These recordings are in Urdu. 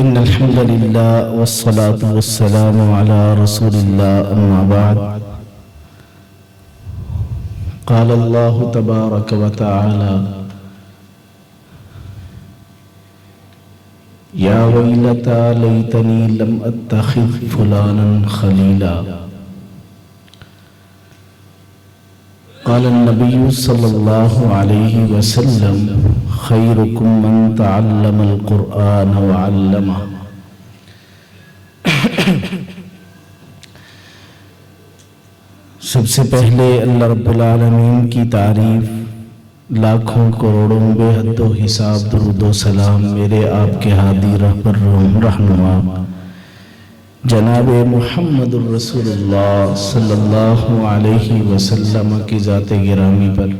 إن الحمد لله والصلاة والسلام على رسول الله أما بعد قال الله تبارك وتعالى يا ويلتى ليتني لم أتخذ فلانا خليلا قال النبي صلى الله عليه وسلم خيركم من تعلم القرآن وعلمه سب سے پہلے اللہ رب العالمین کی تعریف، لاکھوں کروڑوں بے حد و حساب درود و سلام میرے آپ کے ہادی رہبر رہنما جناب محمد الرسول اللہ صلی اللہ علیہ وسلم کی ذات گرامی پر۔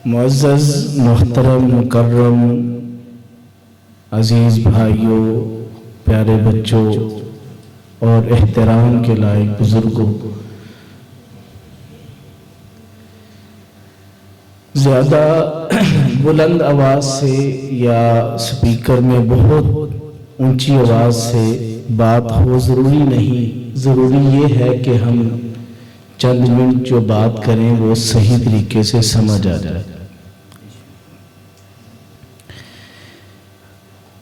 معزز محترم مکرم عزیز بھائیوں، پیارے بچوں اور احترام کے لائق بزرگوں، زیادہ بلند آواز سے یا سپیکر میں بہت اونچی آواز سے بات ہو ضروری نہیں، ضروری یہ ہے کہ ہم چند منٹ جو بات کریں وہ صحیح طریقے سے سمجھ آ جائے۔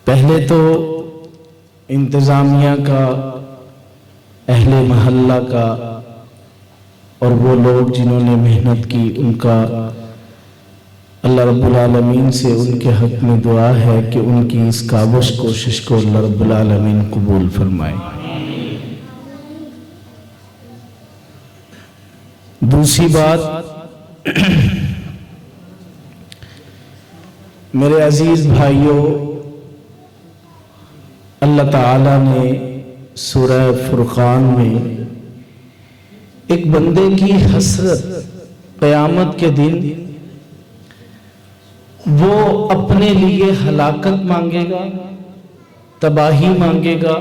پہلے تو انتظامیہ کا، اہل محلہ کا اور وہ لوگ جنہوں نے محنت کی، ان کا اللہ رب العالمین سے ان کے حق میں دعا ہے کہ ان کی اس کاوش کوشش کو اللہ رب العالمین قبول فرمائے۔ دوسری بات، میرے عزیز بھائیوں، اللہ تعالیٰ نے سورہ فرقان میں ایک بندے کی حسرت قیامت کے دن وہ اپنے لیے ہلاکت مانگے گا، تباہی مانگے گا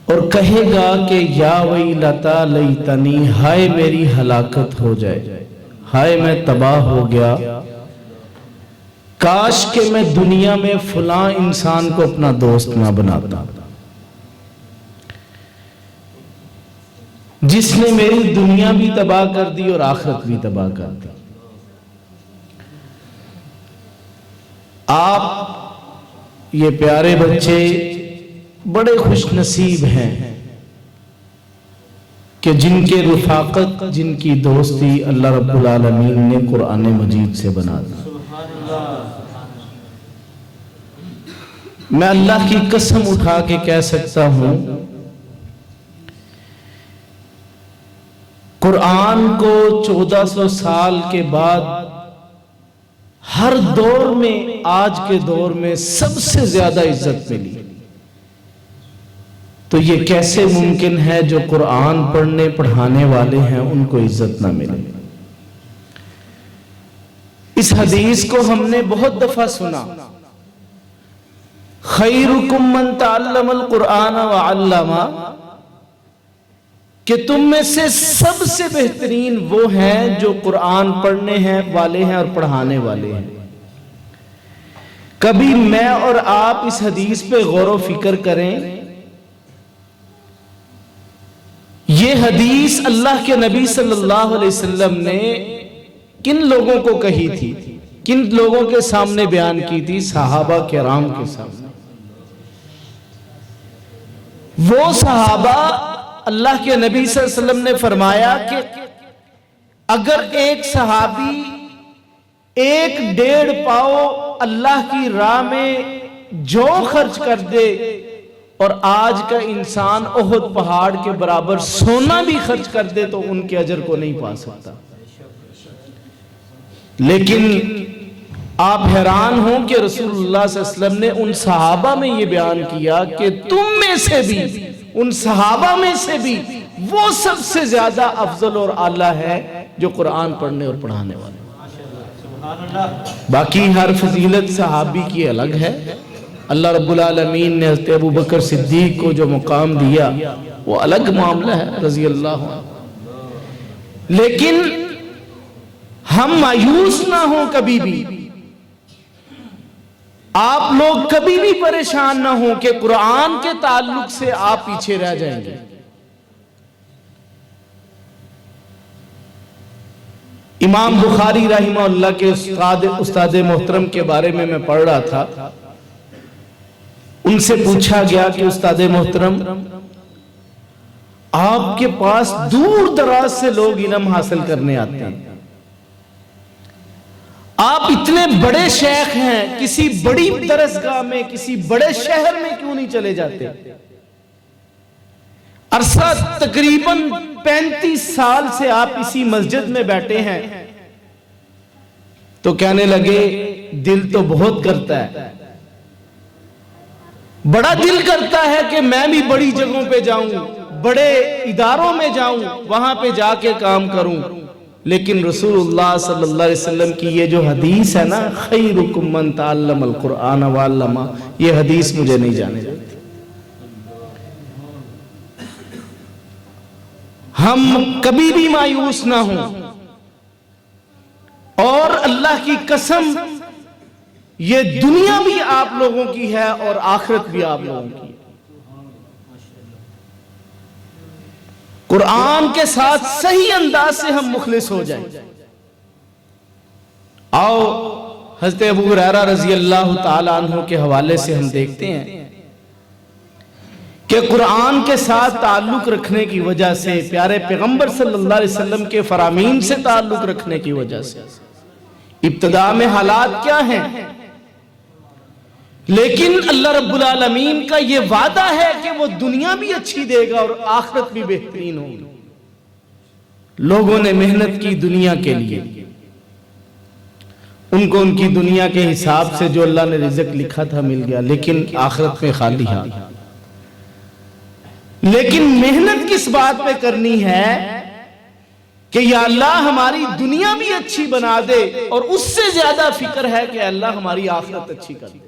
اور کہے گا کہ یا ویلتا لیتنی، ہائے میری ہلاکت ہو جائے، ہائے میں تباہ ہو گیا، کاش کہ میں دنیا میں فلاں انسان کو اپنا دوست نہ بناتا جس نے میری دنیا بھی تباہ کر دی اور آخرت بھی تباہ کر دی۔ آپ یہ پیارے بچے بڑے خوش نصیب ہیں کہ جن کے رفاقت، جن کی دوستی اللہ رب العالمین نے قرآن مجید سے بنا دی۔ میں اللہ کی قسم اٹھا کے کہہ سکتا ہوں، قرآن کو 1400 سال کے بعد ہر دور میں، آج کے دور میں سب سے زیادہ عزت ملی۔ تو یہ کیسے ممکن ہے جو قرآن پڑھنے پڑھانے والے ہیں ان کو عزت نہ ملے؟ اس حدیث کو ہم نے بہت دفعہ سنا، خیرکم من تعلم القرآن وعلمہ، کہ تم میں سے سب سے بہترین وہ ہیں جو قرآن پڑھنے والے ہیں اور پڑھانے والے ہیں۔ کبھی میں اور آپ اس حدیث پہ غور و فکر کریں، یہ حدیث اللہ کے نبی صلی اللہ علیہ وسلم نے کن لوگوں کو کہی تھی، کن لوگوں کے سامنے بیان کی تھی؟ صحابہ کرام کے سامنے۔ وہ صحابہ، اللہ کے نبی صلی اللہ علیہ وسلم نے فرمایا کہ اگر ایک صحابی 1.5 پاؤ اللہ کی راہ میں جو خرچ کر دے اور آج کا انسان احد پہاڑ کے برابر سونا بھی خرچ کر دے تو ان کے اجر کو نہیں پا سکتا۔ لیکن آپ حیران ہوں کہ رسول اللہ صلی اللہ علیہ وسلم نے ان صحابہ میں یہ بیان کیا کہ تم میں سے بھی، ان صحابہ میں سے بھی وہ سب سے زیادہ افضل اور اعلیٰ ہے جو قرآن پڑھنے اور پڑھانے والے۔ باقی ہر فضیلت صحابی کی الگ ہے، اللہ رب العالمین نے حضرت ابو بکر صدیق کو جو مقام دیا وہ الگ معاملہ ہے رضی اللہ عنہ۔ لیکن ہم مایوس نہ ہوں کبھی بھی آپ لوگ کبھی بھی پریشان نہ ہوں کہ قرآن کے تعلق سے آپ پیچھے رہ جائیں گے۔ امام بخاری رحمہ اللہ کے استاد محترم کے بارے میں پڑھ رہا تھا، ان سے پوچھا گیا کہ استاد محترم، آپ کے پاس دور دراز سے لوگ علم حاصل کرنے آتے ہیں، آپ اتنے بڑے شیخ ہیں، کسی بڑی درسگاہ میں کسی بڑے شہر میں کیوں نہیں چلے جاتے؟ عرصہ تقریباً 35 سال سے آپ اسی مسجد میں بیٹھے ہیں۔ تو کہنے لگے دل تو بہت کرتا ہے، بڑا دل کرتا ہے کہ میں بھی بڑی جگہوں پہ جاؤں، بڑے اداروں میں جاؤں، وہاں پہ جا کے کام کروں، لیکن رسول اللہ صلی اللہ علیہ وسلم کی یہ جو حدیث ہے نا، خیرکم من تعلم القرآن وعلمہ، یہ حدیث مجھے نہیں جانے جاتی۔ ہم کبھی بھی مایوس نہ ہوں، اور اللہ کی قسم یہ دنیا بھی آپ لوگوں کی ہے اور آخرت بھی آپ لوگوں کی ہے۔ قرآن کے ساتھ صحیح انداز سے ہم مخلص ہو جائیں۔ آؤ حضرت ابو ہریرہ رضی اللہ تعالیٰ عنہ کے حوالے سے ہم دیکھتے ہیں کہ قرآن کے ساتھ تعلق رکھنے کی وجہ سے، پیارے پیغمبر صلی اللہ علیہ وسلم کے فرامین سے تعلق رکھنے کی وجہ سے، ابتدا میں حالات کیا ہیں، لیکن اللہ رب العالمین کا یہ وعدہ ہے کہ وہ دنیا بھی اچھی دے گا اور آخرت بھی بہترین ہوگی۔ لوگوں نے محنت کی دنیا کے لیے، ان کو ان کی دنیا کے حساب سے جو اللہ نے رزق لکھا تھا مل گیا، لیکن آخرت میں خالی ہاتھ۔ لیکن محنت کس بات پہ کرنی ہے کہ یا اللہ ہماری دنیا بھی اچھی بنا دے، اور اس سے زیادہ فکر ہے کہ اللہ ہماری آخرت اچھی کر دے۔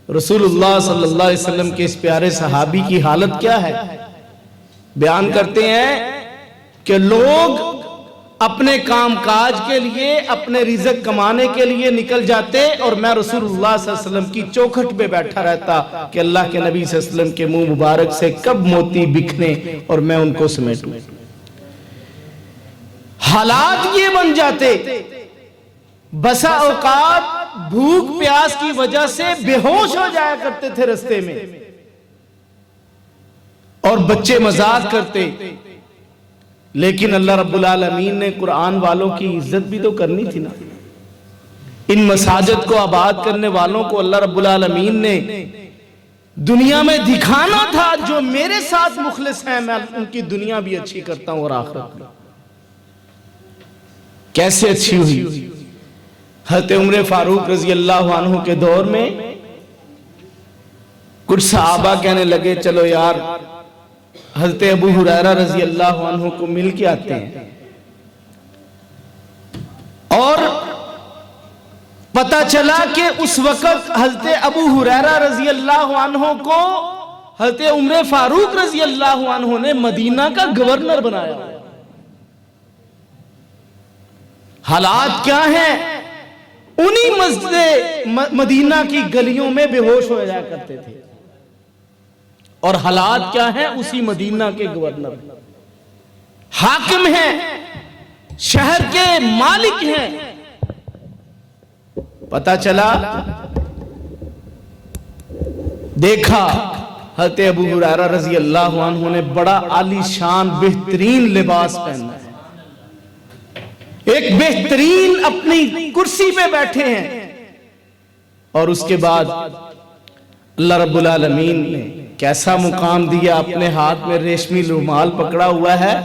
رسول اللہ صلی اللہ علیہ وسلم کے اس پیارے صحابی کی حالت کیا ہے؟ بیان کرتے ہیں کہ لوگ اپنے کام کاج کے لیے، اپنے رزق کمانے کے لیے نکل جاتے، اور میں رسول اللہ صلی اللہ علیہ وسلم کی چوکھٹ پہ بیٹھا رہتا کہ اللہ کے نبی صلی اللہ علیہ وسلم کے منہ مبارک سے کب موتی بکھنے اور میں ان کو سمیٹوں۔ حالات یہ بن جاتے، بسا اوقات بھوک پیاس کی وجہ سے بے ہوش ہو جایا کرتے تھے رستے میں، اور بچے مذاق کرتے، لیکن اللہ رب العالمین نے قرآن والوں کی عزت بھی تو کرنی تھی نا۔ ان مساجد کو آباد کرنے والوں کو اللہ رب العالمین نے دنیا میں دکھانا تھا، جو میرے ساتھ مخلص ہیں میں ان کی دنیا بھی اچھی کرتا ہوں اور آخرت بھی۔ کیسے اچھی ہوئی؟ حضرت عمر فاروق رضی اللہ عنہ کے دور میں کچھ صحابہ کہنے لگے چلو یار حضرت ابو ہریرہ رضی اللہ عنہ کو مل کے آتے ہیں، اور پتہ چلا کہ اس وقت حضرت ابو ہریرہ رضی اللہ عنہ کو حضرت عمر فاروق رضی اللہ عنہ نے مدینہ کا گورنر بنایا۔ حالات کیا ہیں؟ انہی مسجد مدینہ کی گلیوں میں بے ہوش ہو جایا کرتے تھے، اور حالات کیا ہیں؟ اسی مدینہ کے گورنر حاکم ہیں، شہر کے مالک ہیں۔ پتہ چلا، دیکھا حضرت ابو ہریرہ رضی اللہ عنہ نے بڑا عالی شان بہترین لباس پہنا ہے، ایک بہترین اپنی کرسی پہ بیٹھے ہیں، اور اس کے بعد اللہ رب العالمین نے کیسا مقام دیا، اپنے ہاتھ میں ریشمی رومال پکڑا ہوا ہے۔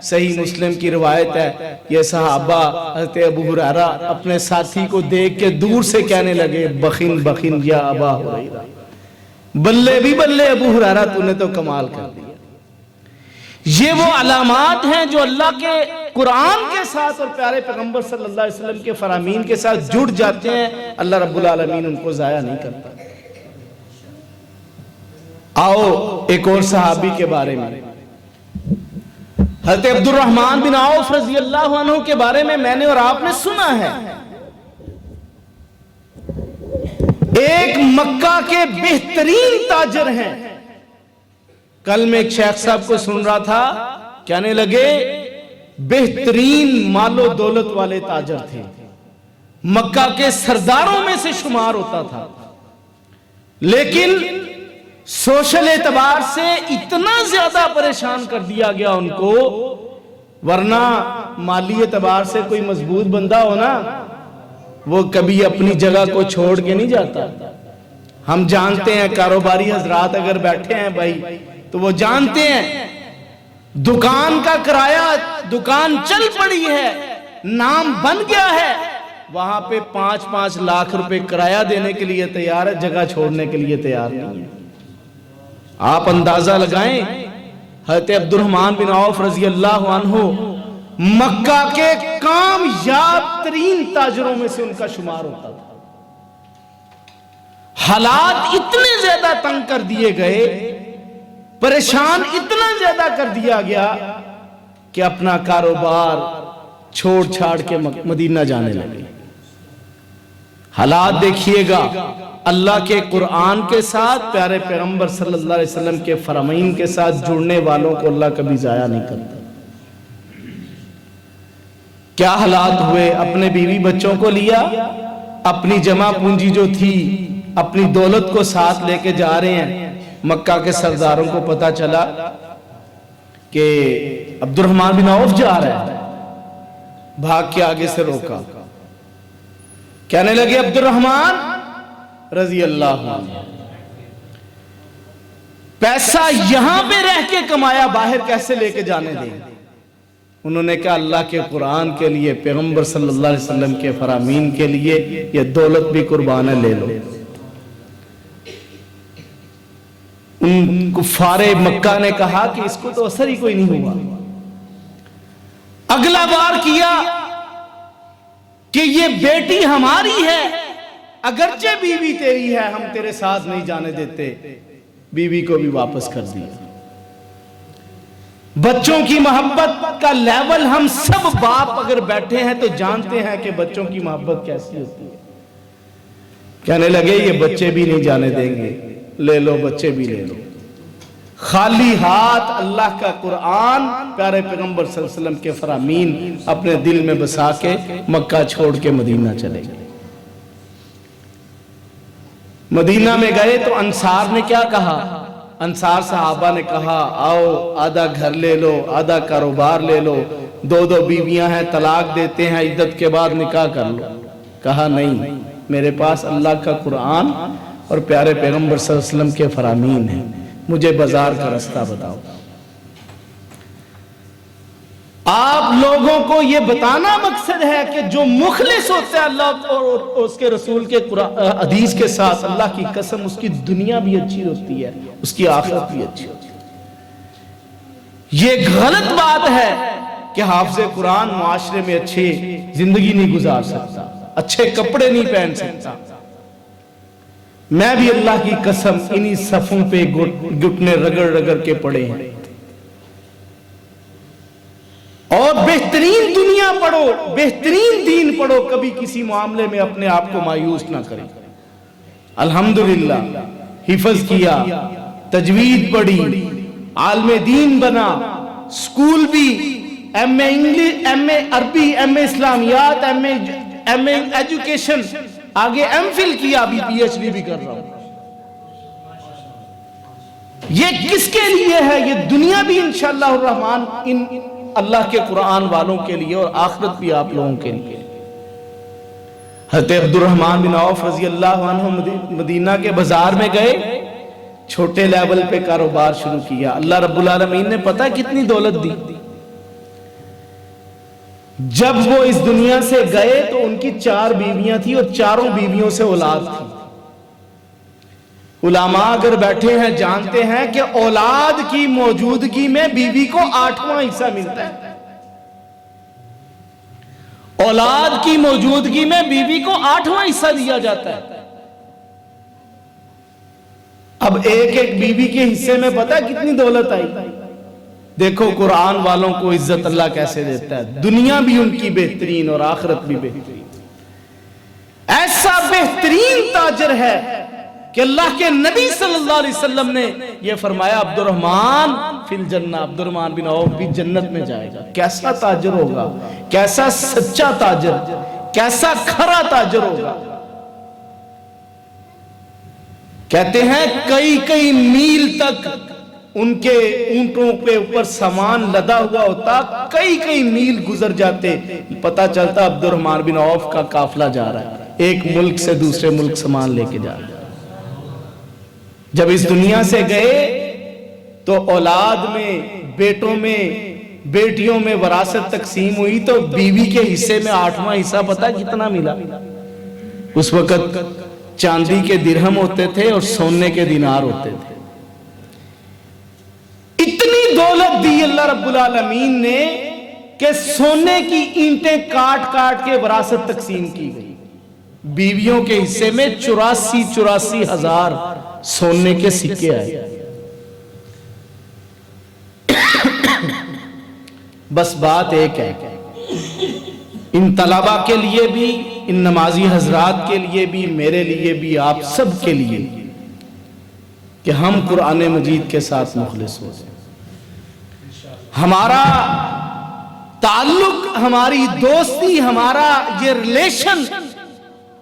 صحیح مسلم کی روایت ہے، یہ صحابہ حضرت ابو ہریرہ اپنے ساتھی کو دیکھ کے دور سے کہنے لگے بخن بخن یا ابا ہریرہ، بلے بھی بلے ابو ہریرہ تو نے تو کمال کر دیا۔ یہ وہ علامات ہیں جو اللہ کے قرآن کے ساتھ اور پیارے پیغمبر صلی اللہ علیہ وسلم کے فرامین کے ساتھ جڑ جاتے ہیں، اللہ رب العالمین ان کو ضائع نہیں کرتا۔ آؤ ایک اور صحابی کے بارے میں، حضرت عبد الرحمن بن عوف رضی اللہ عنہ کے بارے میں نے اور آپ نے سنا ہے مکہ کے بہترین تاجر ہیں. کل میں ایک شیخ صاحب کو سن رہا تھا, کہنے لگے بہترین مال و دولت والے تاجر تھے, مکہ کے سرداروں میں سے شمار ہوتا تھا, لیکن سوشل اعتبار سے اتنا زیادہ پریشان کر دیا گیا ان کو, ورنہ مالی اعتبار سے کوئی مضبوط بندہ ہو نا, وہ کبھی اپنی جگہ کو چھوڑ کے نہیں جاتا. ہم جانتے ہیں کاروباری حضرات اگر بیٹھے ہیں بھائی تو وہ جانتے ہیں دکان کا کرایہ, دکان چل پڑی ہے, نام بن گیا ہے, وہاں پہ 5-5 لاکھ روپے کرایہ دینے کے لیے تیار ہے, جگہ چھوڑنے کے لیے تیار نہیں ہے. آپ اندازہ لگائیں, حضرت عبد الرحمن بن عوف رضی اللہ عنہ مکہ کے کامیاب ترین تاجروں میں سے ان کا شمار ہوتا تھا. حالات اتنے زیادہ تنگ کر دیے گئے, پریشان اتنا زیادہ کر دیا گیا کہ اپنا کاروبار چھوڑ چھاڑ کے مدینہ جانے لگے. حالات دیکھیے گا, اللہ کے قرآن کے ساتھ, پیارے پیغمبر صلی اللہ علیہ وسلم کے فرامین کے ساتھ جڑنے والوں کو اللہ کبھی ضائع نہیں کرتا. کیا حالات ہوئے, اپنے بیوی بچوں کو لیا, اپنی جمع پونجی جو تھی, اپنی دولت کو ساتھ لے کے جا رہے ہیں. مکہ کے سرداروں کو پتا چلا کہ عبد الرحمن بن عوف جا رہا ہے, بھاگ کے آگے سے روکا, کہنے لگے عبد الرحمن رضی اللہ عنہ پیسہ یہاں پہ رہ کے کمایا, باہر کیسے لے کے جانے دیں. انہوں نے کہا اللہ کے قرآن کے لیے, پیغمبر صلی اللہ علیہ وسلم کے فرامین کے لیے یہ دولت بھی قربان ہے, لے لو. ان کفار مکہ نے کہا کہ اس کو تو اثر ہی کوئی نہیں ہوا. اگلا بار کیا کہ یہ بیٹی ہماری ہے, اگرچہ بیوی تیری ہے, ہم تیرے ساتھ نہیں جانے دیتے. بیوی کو بھی واپس کر دیا. بچوں کی محبت کا لیول ہم سب باپ اگر بیٹھے ہیں تو جانتے ہیں کہ بچوں کی محبت کیسی ہوتی ہے. کہنے لگے یہ بچے بھی نہیں جانے دیں گے, لے لو بچے بھی لے لو. خالی ہاتھ اللہ کا قرآن, پیارے پیغمبر صلی اللہ علیہ وسلم کے فرامین اپنے دل میں بسا کے مکہ چھوڑ کے مدینہ چلے گئے. مدینہ میں گئے تو انصار نے کیا کہا, انصار صحابہ نے کہا آؤ آدھا گھر لے لو, آدھا کاروبار لے لو, 2 بیویاں ہیں, طلاق دیتے ہیں, عدت کے بعد نکاح کر لو. کہا نہیں, میرے پاس اللہ کا قرآن اور پیارے پیغمبر صلی اللہ علیہ وسلم کے فرامین ہیں, مجھے بازار کا رستہ بتاؤ. آپ لوگوں کو یہ بتانا مقصد ہے کہ جو مخلص ہوتا ہے اللہ اور اس کے رسول کے حدیث کے ساتھ, اللہ کی قسم اس کی دنیا بھی اچھی ہوتی ہے, اس کی آخرت بھی اچھی ہوتی ہے. یہ غلط بات ہے کہ حافظ قرآن معاشرے میں اچھی زندگی نہیں گزار سکتا, اچھے کپڑے نہیں پہن سکتا. میں بھی اللہ کی قسم انہی صفوں پہ گھٹنے رگڑ رگڑ کے پڑے ہیں. اور بہترین دنیا پڑھو, بہترین دین پڑھو, کبھی کسی معاملے میں اپنے آپ کو مایوس نہ کریں. الحمدللہ حفظ کیا, تجوید پڑھی, عالم دین بنا, سکول بھی, M A English, M A عربی, ایم اے اسلامیات, ایم اے ایجوکیشن, آگے ایم فل کیا, ابھی پی ایچ ڈی بھی کر رہا ہوں. یہ کس کے لیے ہے؟ یہ دنیا بھی انشاءاللہ الرحمن ان اللہ کے قرآن والوں کے لیے, اور آخرت بھی آپ لوگوں کے لیے. حضرت عبد الرحمن بن عوف رضی اللہ عنہ مدینہ کے بازار میں گئے, چھوٹے لیول پہ کاروبار شروع کیا. اللہ رب العالمین نے پتہ کتنی دولت دی. جب وہ اس دنیا سے گئے تو ان کی 4 بیویاں تھیں, اور 4 بیویوں سے اولاد تھی. علماء اگر بیٹھے ہیں جانتے ہیں کہ اولاد کی موجودگی میں بیوی کو 8واں حصہ ملتا ہے. اولاد کی موجودگی میں بیوی کو 8واں حصہ دیا جاتا ہے. اب ایک بیوی کے حصے میں پتہ کتنی دولت آئی. دیکھو قرآن والوں کو عزت اللہ کیسے دیتا ہے, دنیا بھی ان کی بہترین اور آخرت بھی بہترین. ایسا بہترین تاجر ہے کہ اللہ کے نبی صلی اللہ علیہ وسلم نے یہ فرمایا عبد الرحمن فی الجنہ، عبد الرحمن بن عوف بھی جنت میں جائے گا۔ کیسا تاجر ہوگا، کیسا سچا تاجر، کیسا کھرا تاجر ہوگا۔ کہتے ہیں کئی کئی میل تک ان کے اونٹوں پہ اوپر سامان لدا ہوا ہوتا، کئی کئی میل گزر جاتے، پتہ چلتا عبد الرحمن بن عوف کا قافلہ جا رہا ہے، ایک ملک سے دوسرے ملک سامان لے کے جا رہا ہے۔ جب اس دنیا سے گئے تو اولاد میں، بیٹوں میں، بیٹیوں میں وراثت تقسیم ہوئی تو بیوی کے حصے میں 8واں حصہ پتہ کتنا ملا؟ اس وقت چاندی کے درہم ہوتے تھے اور سونے کے دینار ہوتے تھے۔ اتنی دولت دی اللہ رب العالمین نے کہ سونے کی اینٹیں کاٹ کاٹ کے وراثت تقسیم کی گئی۔ بیویوں کے حصے میں 84 ہزار سونے کے سکے آئے۔ بس بات ایک ہے، ان طلبہ کے لیے بھی، ان نمازی حضرات کے لیے بھی، میرے لیے بھی، آپ سب کے لیے، کہ ہم قرآن مجید کے ساتھ مخلص ہو جائیں۔ ہمارا تعلق، ہماری دوستی، ہمارا یہ ریلیشن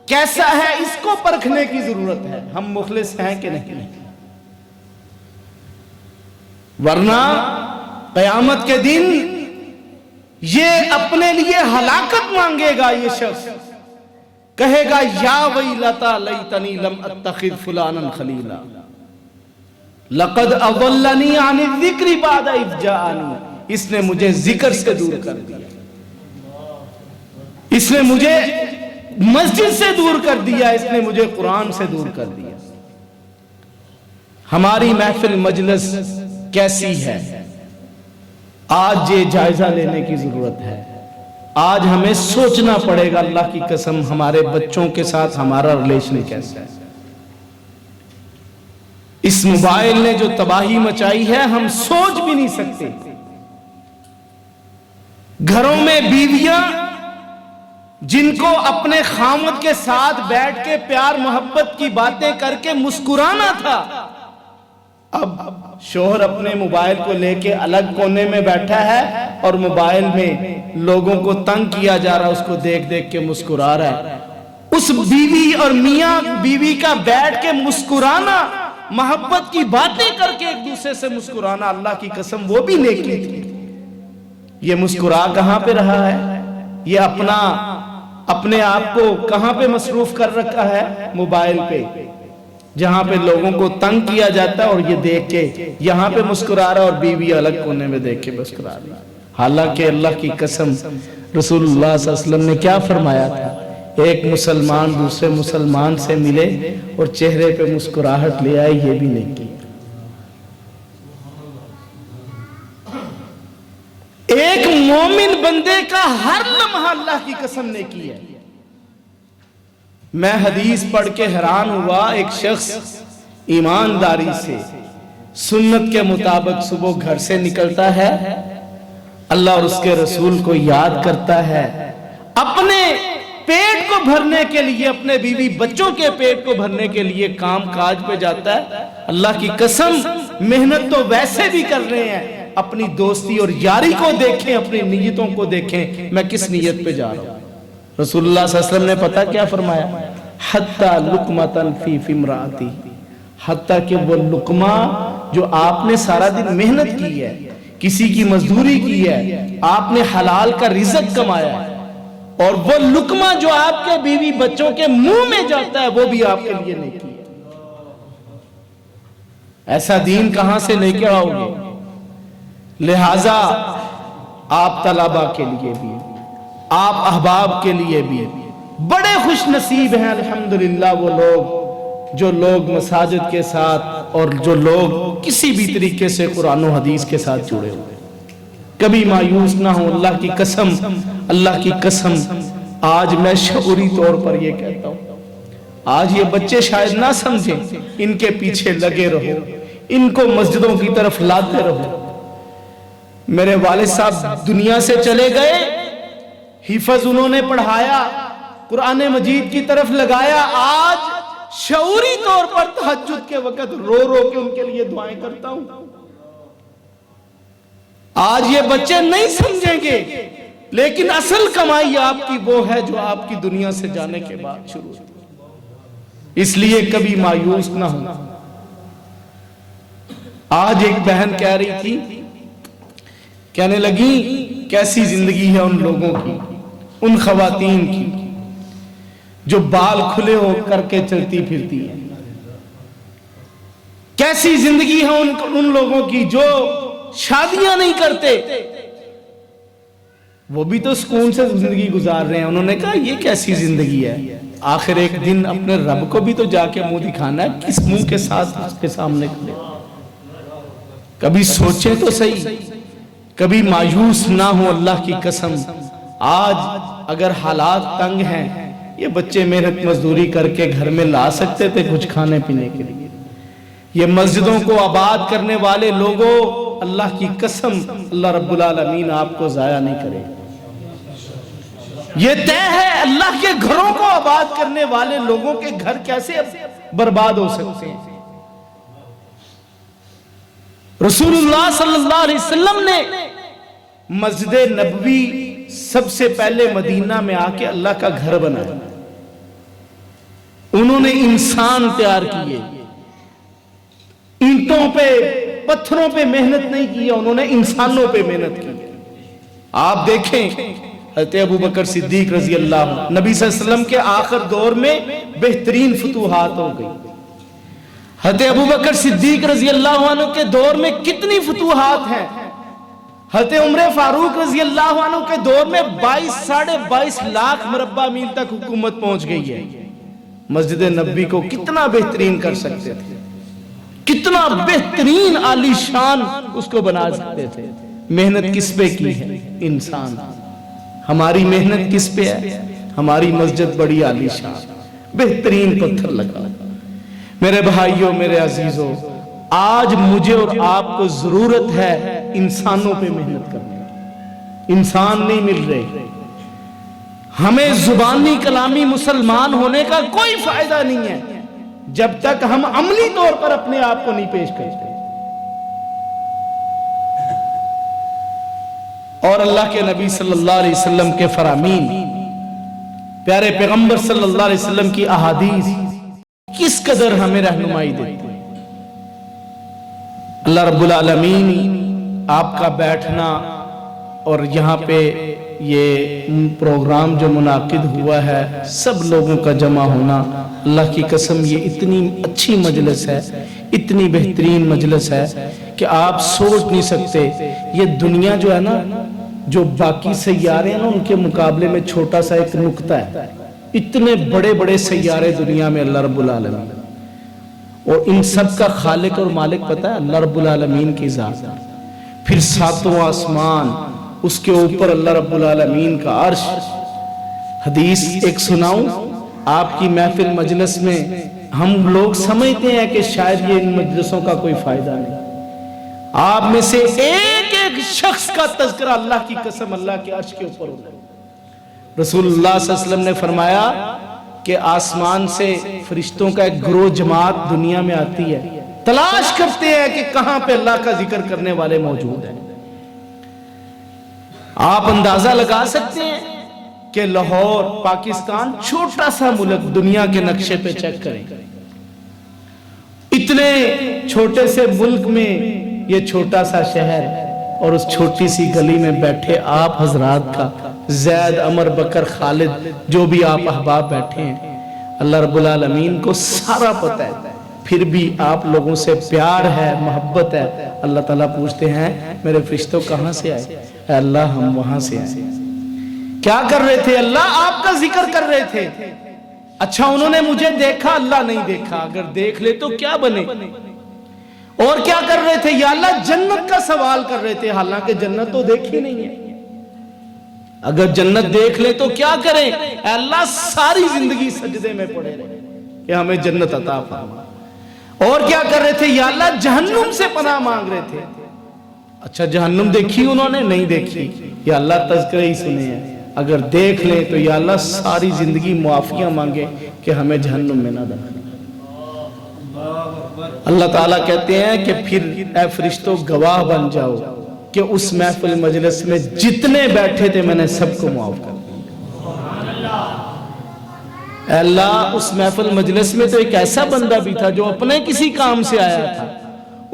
کیسا ہے، اس کو پرکھنے کی ضرورت ہے، ہم مخلص ہیں کہ نہیں۔ ورنہ قیامت کے دن یہ اپنے لیے ہلاکت مانگے گا، یہ شخص کہے گا یا ویلتا لیتنی لم اتخذ فلانا خلیلا لقد اضلنی عن الذکر بعد اذ جاءنی۔ اس نے مجھے ذکر سے دور کر دیا، اس نے مجھے مسجد سے دور کر دیا، اس نے مجھے قرآن سے دور کر دیا۔ ہماری محفل مجلس کیسی ہے، آج یہ جائزہ لینے کی ضرورت ہے۔ آج ہمیں سوچنا پڑے گا، اللہ کی قسم، ہمارے بچوں کے ساتھ ہمارا ریلیشن کیسا ہے۔ اس موبائل نے جو تباہی مچائی ہے ہم سوچ بھی نہیں سکتے۔ گھروں میں بیویاں جن کو اپنے خامد کے ساتھ بیٹھ کے پیار محبت کی باتیں کر کے مسکرانا تھا، اب شوہر اپنے موبائل کو لے کے الگ کونے میں بیٹھا ہے اور موبائل میں لوگوں کو تنگ کیا جا رہا ہے، اس کو دیکھ دیکھ کے مسکرا رہا ہے۔ اس بیوی اور میاں بیوی کا بیٹھ کے مسکرانا، محبت کی باتیں کر کے ایک دوسرے سے مسکرانا، اللہ کی قسم وہ بھی نیکی تھی۔ یہ مسکرا کہاں پہ رہا ہے؟ یہ اپنے آپ کو کہاں پہ مصروف کر رکھا ہے؟ موبائل پہ، جہاں پہ لوگوں کو تنگ کیا جاتا ہے، اور یہ دیکھ کے یہاں پہ مسکرا رہا اور بیوی الگ کونے میں دیکھ کے مسکرا رہا۔ حالانکہ اللہ کی قسم رسول اللہ صلی اللہ علیہ وسلم نے کیا فرمایا تھا؟ ایک مسلمان دوسرے مسلمان سے ملے اور چہرے پہ مسکراہٹ لے آئے، یہ بھی نیکی ہے۔ ایک مومن بندے کا ہر لمحہ اللہ کی قسم نیکی ہے۔ میں حدیث پڑھ کے حیران ہوا، ایک شخص ایمانداری سے سنت کے مطابق صبح گھر سے نکلتا ہے، اللہ اور اس کے رسول کو یاد کرتا ہے، اپنے پیٹ کو بھرنے کے لیے، اپنے بیوی بچوں کے پیٹ کو بھرنے کے لیے کام کاج پہ جاتا ہے۔ اللہ کی قسم محنت تو ویسے بھی کر رہے ہیں، اپنی دوستی اور یاری کو دیکھیں، اپنی نیتوں کو دیکھیں، میں کس نیت پہ جا رہا ہوں۔ رسول اللہ صلی اللہ علیہ وسلم نے پتہ کیا فرمایا؟ حتی لقمۃ فی امراتی، حتیٰ کہ وہ لقمہ جو آپ نے سارا دن محنت کی ہے، کسی کی مزدوری کی ہے، آپ نے حلال کا رزق کمایا ہے، اور وہ لقمہ جو آپ کے بیوی بچوں کے منہ میں جاتا ہے وہ بھی آپ کے لیے نیکی ہے۔ ایسا دین کہاں سے لے کے آؤ گے؟ لہٰذا آپ طلبہ کے لیے بھی، آپ احباب کے لیے بھی بڑے خوش نصیب ہیں الحمدللہ وہ لوگ جو لوگ مساجد کے ساتھ اور جو لوگ کسی بھی طریقے سے قرآن و حدیث کے ساتھ جڑے ہوئے، کبھی مایوس نہ ہو۔ اللہ کی قسم، اللہ کی قسم، آج میں شعوری طور پر یہ کہتا ہوں، آج یہ بچے شاید نہ سمجھیں، ان کے پیچھے لگے رہو، ان کو مسجدوں کی طرف لاتے رہو۔ میرے والد صاحب دنیا سے چلے گئے، حفظ انہوں نے پڑھایا، قرآن مجید کی طرف لگایا، آج شعوری طور پر تہجد کے وقت رو رو کے ان کے لیے دعائیں کرتا ہوں. آج یہ بچے نہیں سمجھیں گے، لیکن اصل کمائی آپ کی وہ ہے جو آپ کی دنیا سے جانے کے بعد شروع ہوتی ہے. اس لیے کبھی مایوس نہ ہو. آج ایک بہن کہہ رہی تھی، کہنے لگی کیسی زندگی ہے ان لوگوں کی، ان خواتین کی جو بال کھلے ہو کر کے چلتی پھرتی ہیں. کیسی زندگی ہے ان لوگوں کی جو شادیاں نہیں کرتے، وہ بھی تو سکون سے زندگی گزار رہے ہیں. انہوں نے کہا یہ کیسی زندگی ہے، آخر ایک دن اپنے رب کو بھی تو جا کے منہ دکھانا ہے، کس منہ کے ساتھ اس کے سامنے کھڑے. کبھی سوچیں تو صحیح، کبھی مایوس نہ ہو. اللہ کی قسم آج اگر حالات تنگ ہیں، یہ بچے محنت مزدوری کر کے گھر میں لا سکتے تھے کچھ کھانے پینے کے لیے. یہ مسجدوں کو آباد کرنے والے لوگوں، اللہ کی قسم اللہ رب العالمین آپ کو ضائع نہیں کرے. یہ طے ہے، اللہ کے گھروں کو آباد کرنے والے لوگوں کے گھر کیسے برباد ہو سکتے ہیں. رسول اللہ صلی اللہ علیہ وسلم نے مسجد نبوی سب سے پہلے مدینہ میں آ کے اللہ کا گھر بنایا. انہوں نے انسان تیار کیے، اینٹوں پہ پتھروں پہ محنت نہیں کی، انہوں نے انسانوں پہ محنت کی. آپ دیکھیں حضرت ابو بکر صدیق رضی اللہ عنہ، نبی صلی اللہ علیہ وسلم کے آخر دور میں بہترین فتوحات ہو گئی. حضرت ابو بکر صدیق رضی اللہ عنہ کے دور میں کتنی فتوحات ہیں. حضرت عمر فاروق رضی اللہ عنہ کے دور میں 22-22.5 لاکھ مربع میل تک حکومت پہنچ گئی ہے. مسجد نبوی کو کتنا بہترین کر سکتے تھے، کتنا بہترین عالی شان اس کو بنا سکتے تھے. محنت کس پہ کی ہے؟ انسان. ہماری محنت کس پہ ہے؟ ہماری مسجد بڑی عالی شان، بہترین پتھر لگا. میرے بھائیوں، میرے عزیزوں، آج مجھے اور آپ کو ضرورت ہے انسانوں پہ محنت کرنے. انسان نہیں مل رہے. ہمیں زبانی کلامی مسلمان ہونے کا کوئی فائدہ نہیں ہے جب تک ہم عملی طور پر اپنے آپ کو نہیں پیش کرتے. اور اللہ کے نبی صلی اللہ علیہ وسلم کے فرامین، پیارے پیغمبر صلی اللہ علیہ وسلم کی احادیث کس قدر ہمیں رہنمائی دیتی ہے. اللہ رب العالمین آپ کا بیٹھنا اور یہاں پہ یہ پروگرام جو منعقد ہوا ہے، سب لوگوں کا جمع ہونا، اللہ کی قسم یہ اتنی اچھی مجلس ہے، اتنی بہترین مجلس ہے کہ آپ سوچ نہیں سکتے. یہ دنیا جو ہے نا، جو باقی سیارے ہیں نا، ان کے مقابلے میں چھوٹا سا ایک نقطہ ہے. اتنے بڑے بڑے سیارے دنیا میں اللہ رب العالمین، اور ان سب کا خالق اور مالک پتہ ہے اللہ رب العالمین کی ذات. پھر ساتوں آسمان، اس کے اوپر اللہ رب العالمین کا عرش. حدیث ایک سناؤں آپ کی محفل مجلس میں. ہم لوگ سمجھتے ہیں کہ شاید یہ ان مجلسوں کا کوئی فائدہ نہیں. آپ میں سے ایک ایک شخص کا تذکرہ اللہ کی قسم اللہ کے عرش کے اوپر ہوگا. رسول اللہ صلی اللہ علیہ وسلم نے فرمایا کہ آسمان سے فرشتوں کا ایک گروہ جماعت دنیا میں آتی ہے، تلاش کرتے ہیں کہ کہاں پہ اللہ کا ذکر کرنے والے موجود ہیں. آپ اندازہ لگا سکتے ہیں کہ لاہور پاکستان چھوٹا سا ملک، دنیا کے نقشے پہ چیک کریں، اتنے چھوٹے سے ملک میں یہ چھوٹا سا شہر، اور اس چھوٹی سی گلی میں بیٹھے آپ حضرات کا، زید، عمر، بکر، خالد، جو بھی آپ احباب بیٹھے ہیں، اللہ رب العالمین کو سارا پتہ ہے. پھر بھی آپ لوگوں سے پیار ہے، محبت ہے. اللہ تعالیٰ پوچھتے ہیں میرے فرشتوں کہاں سے آئے؟ اے اللہ ہم وہاں سے آئے. کیا کر رہے تھے؟ اللہ آپ کا ذکر کر رہے تھے. اچھا انہوں نے مجھے دیکھا، اللہ نہیں دیکھا. اگر دیکھ لے تو کیا بنے؟ اور کیا کر رہے تھے؟ یا اللہ جنت کا سوال کر رہے تھے، حالانکہ جنت تو دیکھی نہیں ہے. اگر جنت دیکھ لے تو کیا کریں؟ اے اللہ ساری زندگی سجدے میں پڑے رہے کہ ہمیں جنت عطا فرما. اور کیا کر رہے تھے؟ یا اللہ جہنم سے پناہ مانگ رہے تھے. اچھا جہنم دیکھی انہوں نے؟ نہیں دیکھی. یا اللہ تذکرے ہی سنے ہیں. اگر دیکھ لیں تو یا اللہ ساری زندگی معافیاں مانگے کہ ہمیں جہنم میں نہ داخل. اللہ تعالیٰ کہتے ہیں کہ پھر اے فرشتوں گواہ بن جاؤ کہ اس محفل مجلس میں جتنے بیٹھے تھے میں نے سب کو معاف کر دیا۔ اے اللہ، اس محفل مجلس میں تو ایک ایسا بندہ بھی تھا جو اپنے کسی کام سے آیا تھا،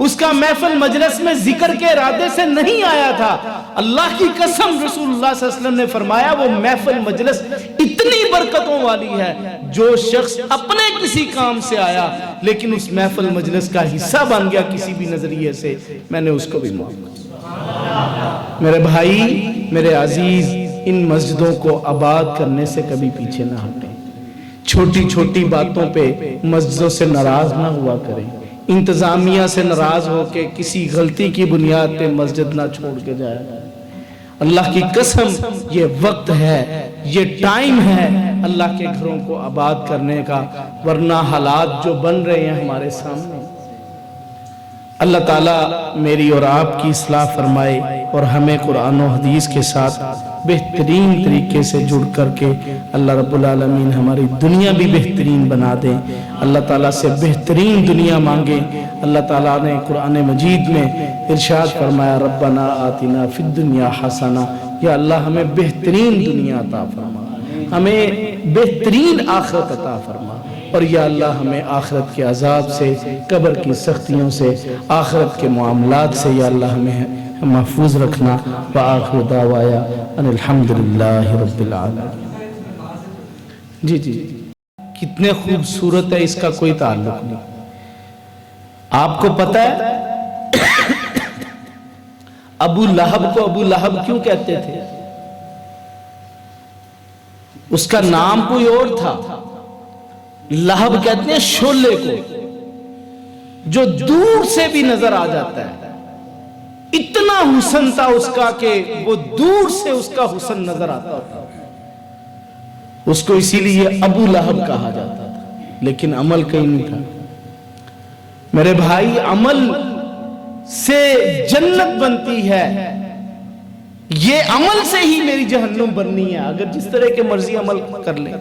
اس کا محفل مجلس میں ذکر کے ارادے سے نہیں آیا تھا۔ اللہ کی قسم، رسول اللہ صلی اللہ علیہ وسلم نے فرمایا وہ محفل مجلس اتنی برکتوں والی ہے، جو شخص اپنے کسی کام سے آیا لیکن اس محفل مجلس کا حصہ بن گیا کسی بھی نظریے سے، میں نے اس کو بھی معاف کیا۔ میرے بھائی، میرے عزیز، ان مسجدوں کو آباد کرنے سے کبھی پیچھے نہ ہٹیں۔ چھوٹی چھوٹی باتوں پہ مسجدوں سے ناراض نہ ہوا کریں، انتظامیہ سے ناراض ہو کے کسی غلطی کی بنیاد پہ مسجد نہ چھوڑ کے جائے۔ اللہ کی قسم، یہ وقت ہے، یہ ٹائم ہے اللہ کے گھروں کو آباد کرنے کا، ورنہ حالات جو بن رہے ہیں ہمارے سامنے۔ اللہ تعالیٰ میری اور آپ کی اصلاح فرمائے اور ہمیں قرآن و حدیث کے ساتھ بہترین طریقے سے جڑ کر کے اللہ رب العالمین ہماری دنیا بھی بہترین بنا دے۔ اللہ تعالیٰ سے بہترین دنیا مانگے۔ اللہ تعالیٰ نے قرآن مجید میں ارشاد فرمایا، ربنا آتنا فی الدنیا حسنہ، یا اللہ ہمیں بہترین دنیا عطا فرما، ہمیں بہترین آخرت عطا فرما، اور یا اللہ ہمیں آخرت کے عذاب سے، قبر کی سختیوں سے، آخرت کے معاملات سے یا اللہ ہمیں محفوظ رکھنا۔ وآخر دعوایا ان الحمدللہ رب العالمین۔ جی جی، کتنے خوبصورت ہے، اس کا کوئی تعلق نہیں۔ آپ کو پتہ ہے ابو لہب کو ابو لہب کیوں کہتے تھے؟ اس کا نام کوئی اور تھا۔ لہب کہتے ہیں شعلے کو، جو دور سے بھی نظر آ جاتا ہے۔ اتنا حسن تھا اس کا کہ وہ دور سے اس کا حسن نظر آتا تھا، اس کو اسی لیے ابو لہب کہا جاتا تھا، لیکن عمل کہیں نہیں تھا۔ میرے بھائی، عمل سے جنت بنتی ہے، یہ عمل سے ہی میری جہنم بننی ہے، اگر جس طرح کے مرضی عمل کر لیں۔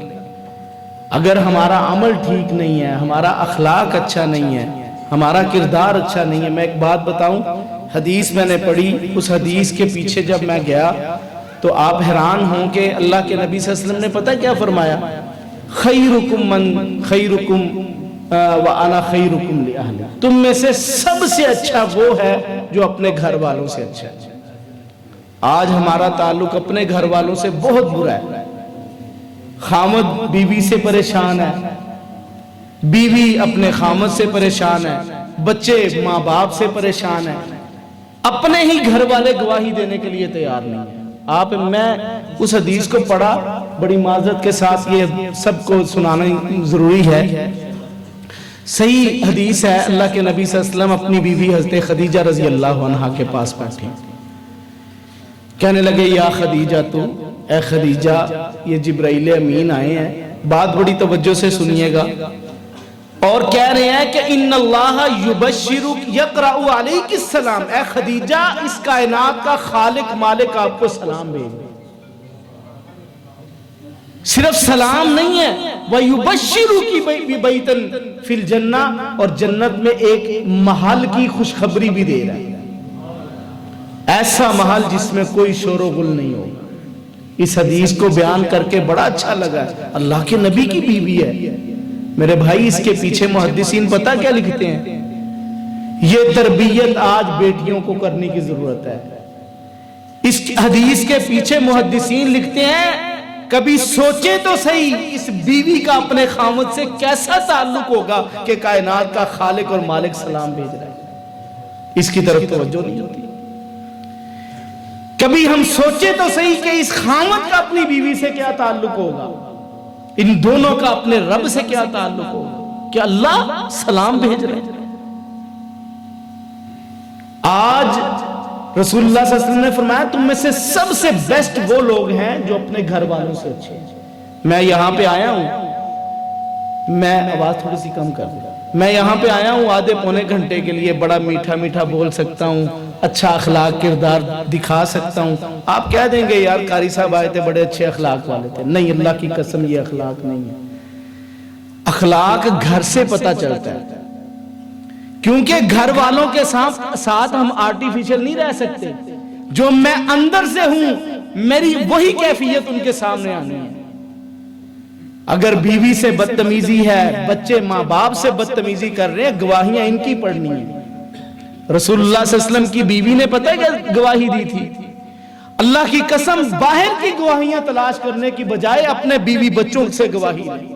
اگر ہمارا عمل ٹھیک نہیں ہے، ہمارا اخلاق اچھا نہیں ہے، ہمارا کردار اچھا نہیں ہے۔ میں ایک بات بتاؤں، حدیث میں نے پڑھی، اس حدیث کے پیچھے جب میں گیا تو آپ حیران ہوں کہ اللہ کے نبی صلی اللہ علیہ وسلم نے پتہ کیا فرمایا؟ خیرکم من خیرکم وانا خیرکم لأہلی، تم میں سے سب سے اچھا وہ ہے جو اپنے گھر والوں سے اچھا ہے۔ آج ہمارا تعلق اپنے گھر والوں سے بہت برا ہے۔ خامد بیوی سے پریشان ہے، بیوی اپنے خامد سے پریشان ہے، بچے ماں باپ سے پریشان ہیں، اپنے ہی گھر والے گواہی دینے کے لیے تیار نہیں ہیں۔ میں اس حدیث کو پڑھا، بڑی معذرت کے ساتھ یہ سب کو سنانا ضروری ہے، صحیح حدیث ہے۔ اللہ کے نبی صلی اللہ علیہ وسلم اپنی بیوی حضرت خدیجہ رضی اللہ عنہا کے پاس بیٹھے، کہنے لگے، یا خدیجہ تو، اے خدیجہ، یہ جبرائیل امین آئے ہیں، بات بڑی توجہ سے سنیے گا، اور کہہ رہے ہیں کہ ان اللہ یبشرک یقرأ علیک السلام، اے خدیجہ، اس کائنات کا خالق مالک آپ کو سلام بھیج، صرف سلام نہیں ہے، وَيُبَشِّرُكِ بِبَيْتٍ فِي الْجَنَّةِ، اور جنت میں ایک محل کی خوشخبری بھی دے رہا ہے، ایسا محل جس میں کوئی شور و غل نہیں ہوگا۔ اس حدیث کو بیان کر کے بڑا اچھا لگا، اللہ کے نبی کی بیوی ہے۔ میرے بھائی، اس کے پیچھے محدثین پتہ کیا لکھتے ہیں؟ یہ تربیت آج بیٹیوں کو کرنے کی ضرورت ہے۔ اس حدیث کے پیچھے محدثین لکھتے ہیں، کبھی سوچے تو صحیح اس بیوی کا اپنے خامد سے کیسا تعلق ہوگا کہ کائنات کا خالق اور مالک سلام بھیج رہا ہے، اس کی طرف توجہ نہیں ہوتی۔ کبھی ہم سوچے تو صحیح کہ اس خامد کا اپنی بیوی سے کیا تعلق ہوگا، ان دونوں کا اپنے رب سے کیا تعلق ہوگا کہ اللہ سلام بھیج رہے ہیں۔ آج رسول اللہ صلی اللہ علیہ وسلم نے فرمایا، تم میں سے سب سے بیسٹ وہ لوگ ہیں جو اپنے گھر والوں سے اچھے ہیں۔ میں یہاں پہ آیا ہوں، میں آواز تھوڑی سی کم کر دوں، میں یہاں پہ آیا ہوں آدھے پونے گھنٹے کے لیے، بڑا میٹھا میٹھا بول سکتا ہوں، اچھا اخلاق کردار دکھا سکتا ہوں۔ آپ کہہ دیں گے یار قاری صاحب آئے تھے بڑے اچھے اخلاق والے تھے، نہیں، اللہ کی قسم یہ اخلاق نہیں ہے۔ اخلاق گھر سے پتہ چلتا ہے، کیونکہ گھر والوں کے ساتھ ہم آرٹیفیشل نہیں رہ سکتے. جو میں اندر سے ہوں میری وہی کیفیت ان کے سامنے آنی ہے. اگر بیوی سے بدتمیزی ہے, بچے ماں باپ سے بدتمیزی کر رہے ہیں, گواہیاں ان کی پڑھنی ہیں. رسول اللہ صلی اللہ علیہ وسلم کی بیوی نے پتہ ہے کہ گواہی دی تھی, اللہ کی قسم باہر کی گواہیاں تلاش کرنے کی بجائے اپنے بیوی بچوں سے گواہی دی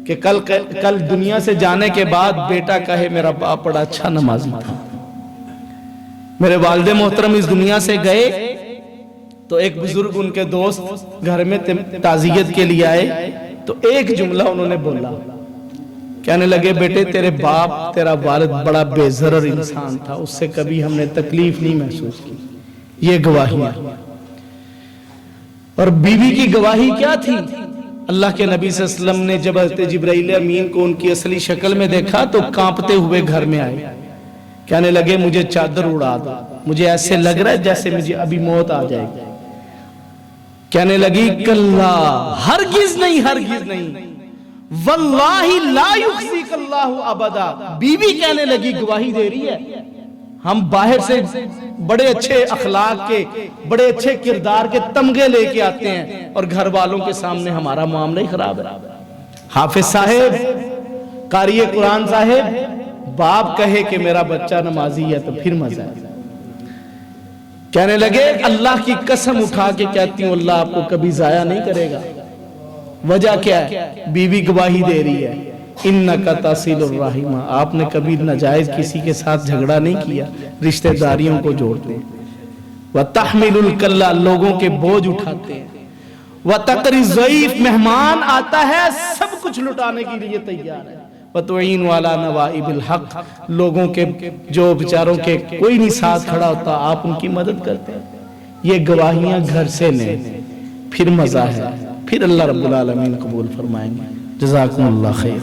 کہ کل دنیا سے جانے کے بعد بیٹا کہے میرا باپ بڑا اچھا نمازی تھا. میرے والد محترم اس دنیا سے گئے تو ایک بزرگ ان کے دوست گھر میں تعزیت کے لیے آئے تو ایک جملہ انہوں نے بولا, کہنے لگے بیٹے تیرے باپ تیرا والد بڑا بے ضرر انسان تھا, اس سے کبھی ہم نے تکلیف نہیں محسوس کی. یہ گواہی ہے. اور بیوی کی گواہی کیا تھی؟ اللہ کے نبی صلی اللہ علیہ وسلم نے جب حضرت جبرائیل امین کو ان کی اصلی شکل میں دیکھا تو کانپتے ہوئے گھر میں آئے, کہنے لگے مجھے چادر اڑا دو, مجھے ایسے لگ رہا ہے جیسے مجھے ابھی موت آ جائے گی. کہنے لگی کلا, ہرگز نہیں, ہرگز نہیں, واللہ لا یخزیک اللہ ابدا. بیوی کہنے لگی گواہی دے رہی ہے, ہم باہر سے بڑے اچھے اخلاق کے بڑے اچھے کردار کے تمغے لے کے آتے ہیں اور گھر والوں کے سامنے ہمارا معاملہ ہی خراب ہے. حافظ صاحب, قاری قرآن صاحب, باپ کہے کہ میرا بچہ نمازی ہے تو پھر مزہ ہے. کہنے لگے اللہ کی قسم اٹھا کے کہتی ہوں اللہ آپ کو کبھی ضائع نہیں کرے گا. وجہ کیا ہے؟ بیوی گواہی دے رہی ہے انکا تصل الرحم, آپ نے کبھی ناجائز کسی کے ساتھ جھگڑا نہیں کیا, رشتہ داریوں کو جوڑتے ہیں. وتحمل الکلہ, لوگوں کے بوجھ اٹھاتے ہیں. وتقری الضیف, مہمان آتا ہے سب کچھ لٹانے کے لیے تیار ہے. وتعین علی نوائب الحق, لوگوں کے جو بیچاروں کے کوئی نہیں ساتھ کھڑا ہوتا آپ ان کی مدد کرتے ہیں. یہ گواہیاں گھر سے لیں, پھر مزہ ہے, پھر اللہ رب العالمین قبول فرمائیں گے. جزاکم اللہ خیر.